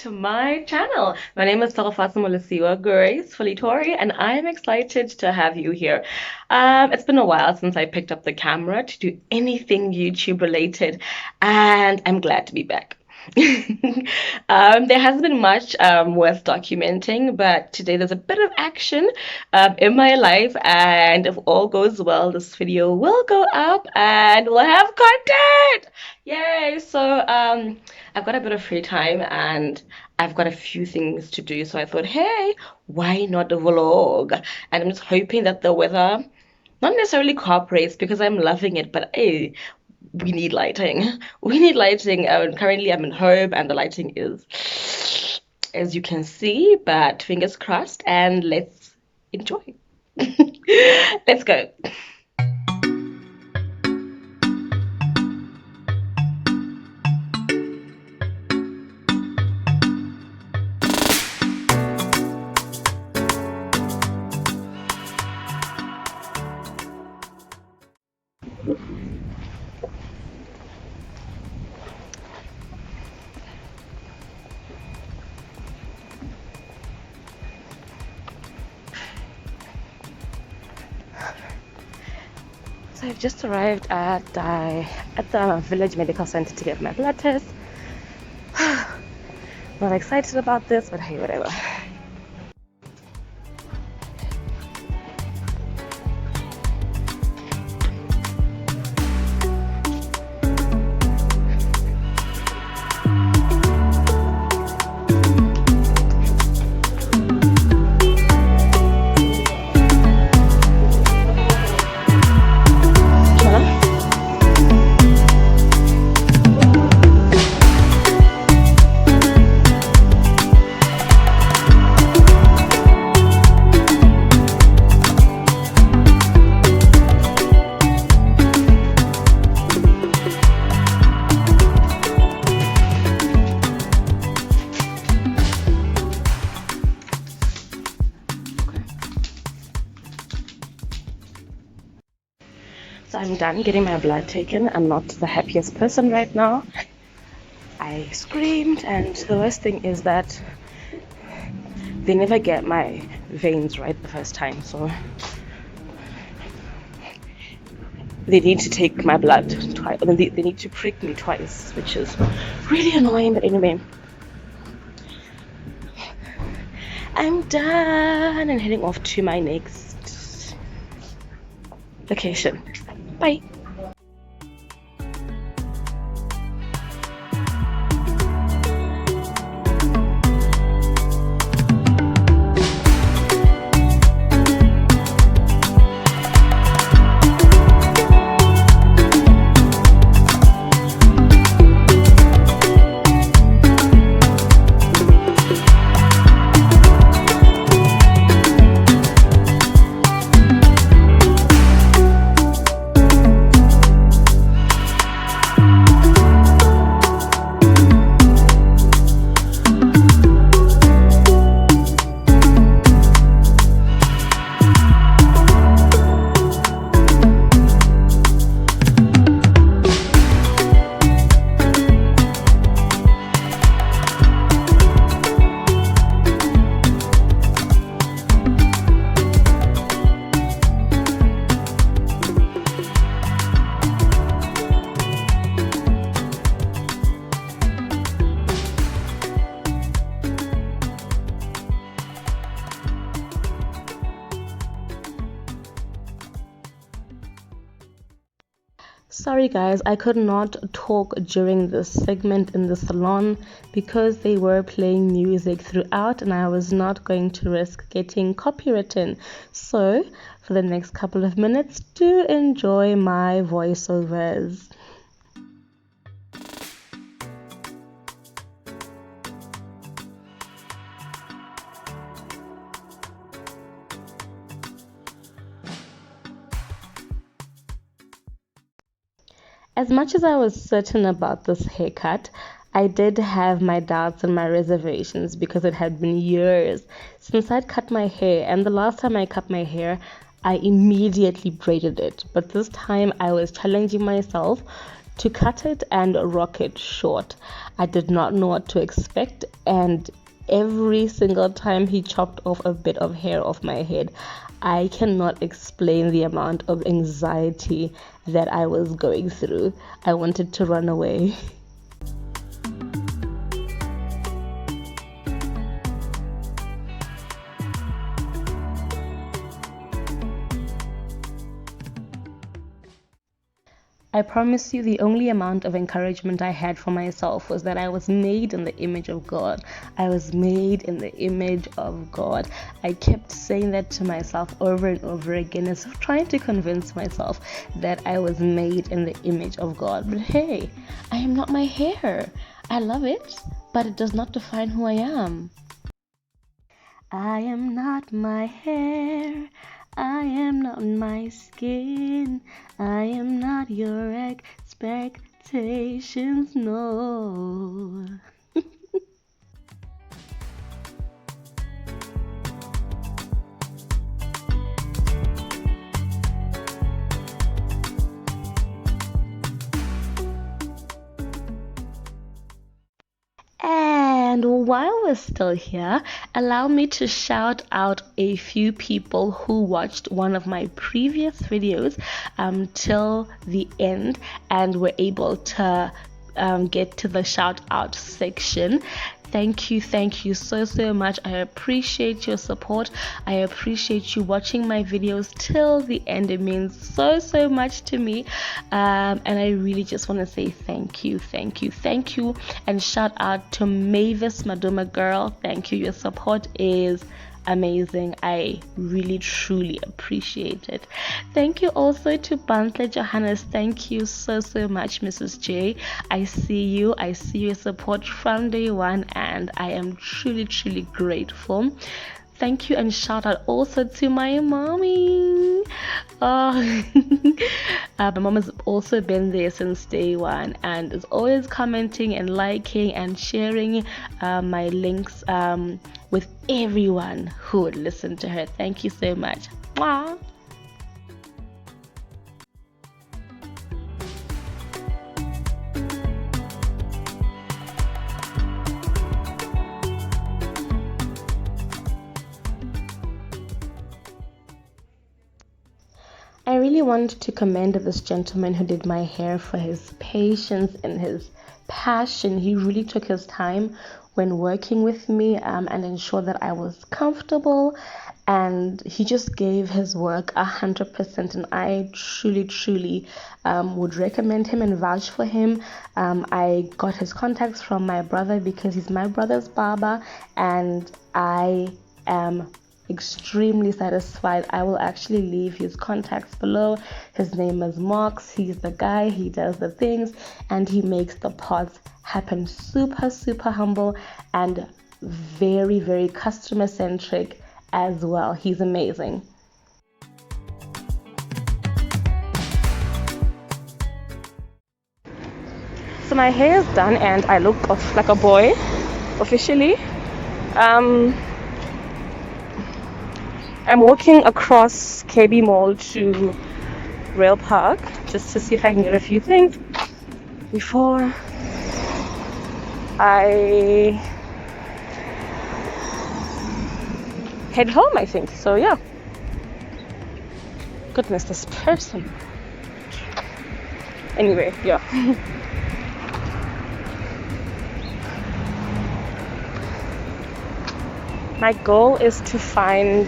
to my channel. My name is gracefully Tori, and I'm excited to have you here. It's been a while since I picked up the camera to do anything YouTube related, and I'm glad to be back. There hasn't been much worth documenting, but today there's a bit of action in my life, and if all goes well, this video will go up and we'll have content. Yay! So I've got a bit of free time and I've got a few things to do, so I thought, hey, why not a vlog? And I'm just hoping that the weather not necessarily cooperates because I'm loving it, but hey, we need lighting. We need lighting. Currently, I'm in home and the lighting is, as you can see, but fingers crossed, and let's enjoy. Let's go. So I've just arrived at the village medical center to get my blood test. Not excited about this, but hey, whatever. So I'm done getting my blood taken. I'm not the happiest person right now. I screamed, and the worst thing is that they never get my veins right the first time. So they need to take my blood twice. They need to prick me twice, which is really annoying. But anyway, I'm done and heading off to my next location. Bye. Sorry guys, I could not talk during this segment in the salon because they were playing music throughout and I was not going to risk getting copywritten. So for the next couple of minutes, do enjoy my voiceovers. As much as I was certain about this haircut, I did have my doubts and my reservations because it had been years since I'd cut my hair, and the last time I cut my hair, I immediately braided it. But this time I was challenging myself to cut it and rock it short. I did not know what to expect, and every single time he chopped off a bit of hair off my head, I cannot explain the amount of anxiety that I was going through. I wanted to run away. I promise you, the only amount of encouragement I had for myself was that I was made in the image of God. I was made in the image of God. I kept saying that to myself over and over again, as if trying to convince myself that I was made in the image of God. But hey, I am not my hair. I love it, but it does not define who I am. I am not my hair. I am not my skin. I am not your expectations, no. And while we're still here, allow me to shout out a few people who watched one of my previous videos till the end and were able to get to the shout out section. Thank you so much. I appreciate your support. I appreciate you watching my videos till the end. It means so much to me, and I really just want to say thank you, and shout out to Mavis Maduma girl. Thank you. Your support is amazing. I really truly appreciate it. Thank you also to Bantle Johannes. Thank you so much, Mrs. J. I see your support from day one, and I am truly grateful. Thank you, and shout out also to my mommy. My mom has also been there since day one and is always commenting and liking and sharing my links with everyone who would listen to her. Thank you so much. Mwah. I really want to commend this gentleman who did my hair for his patience and his passion. He really took his time when working with me and ensured that I was comfortable, and he just gave his work 100%, and I truly would recommend him and vouch for him. I got his contacts from my brother because he's my brother's barber, and I am extremely satisfied. I will actually leave his contacts below. His name is Moks. He's the guy. He does the things and he makes the pots happen. Super humble and very customer centric as well. He's amazing. So my hair is done and I look like a boy officially. I'm walking across KB Mall to Rail Park just to see if I can get a few things before I head home, I think. So yeah. Goodness, this person. Anyway, yeah. My goal is to find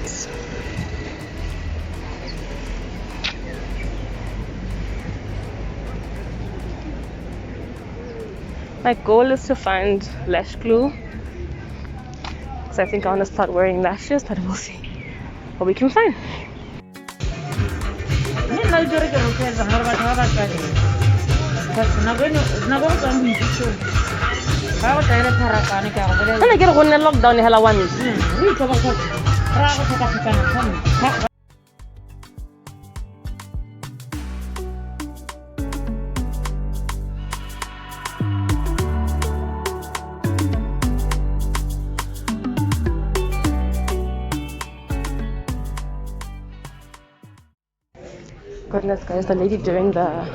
lash glue, because I think I want to start wearing lashes, but we'll see what we can find. Lockdown hela one. Goodness, guys, the lady doing the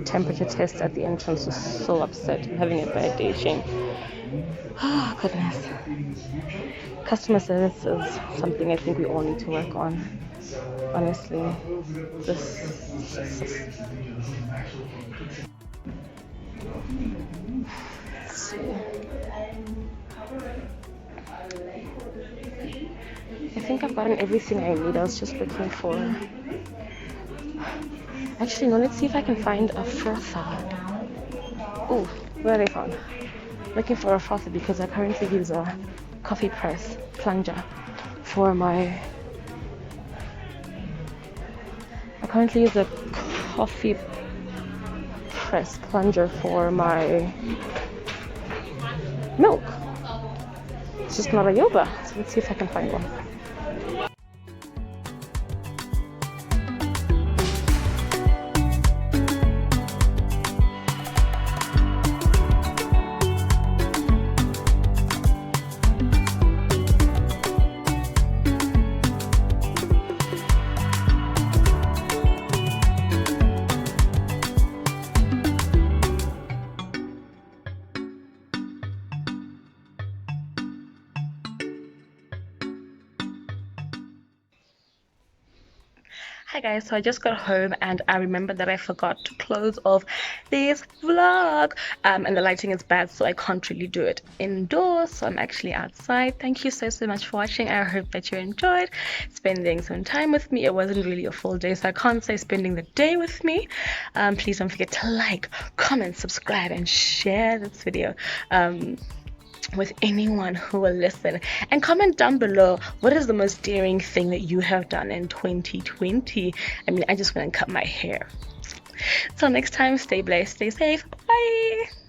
temperature test at the entrance was so upset. I'm having a bad day, Shane. Oh, goodness. Customer service is something I think we all need to work on. Honestly, this. Let's see. I think I've gotten everything I need. I was just looking for. Actually, no, let's see if I can find a frother. Oh, where are they found? Looking for a frother because I currently use a coffee press plunger for my. I currently use a coffee press plunger for my milk. It's just not a yoba. So let's see if I can find one. Hi guys, so I just got home and I remembered that I forgot to close off this vlog, and the lighting is bad so I can't really do it indoors, so I'm actually outside. Thank you so much for watching. I hope that you enjoyed spending some time with me. It wasn't really a full day, so I can't say spending the day with me. Please don't forget to like, comment, subscribe and share this video with anyone who will listen, and comment down below what is the most daring thing that you have done in 2020. I mean, I just went and cut my hair. Till next time, stay blessed, stay safe, bye.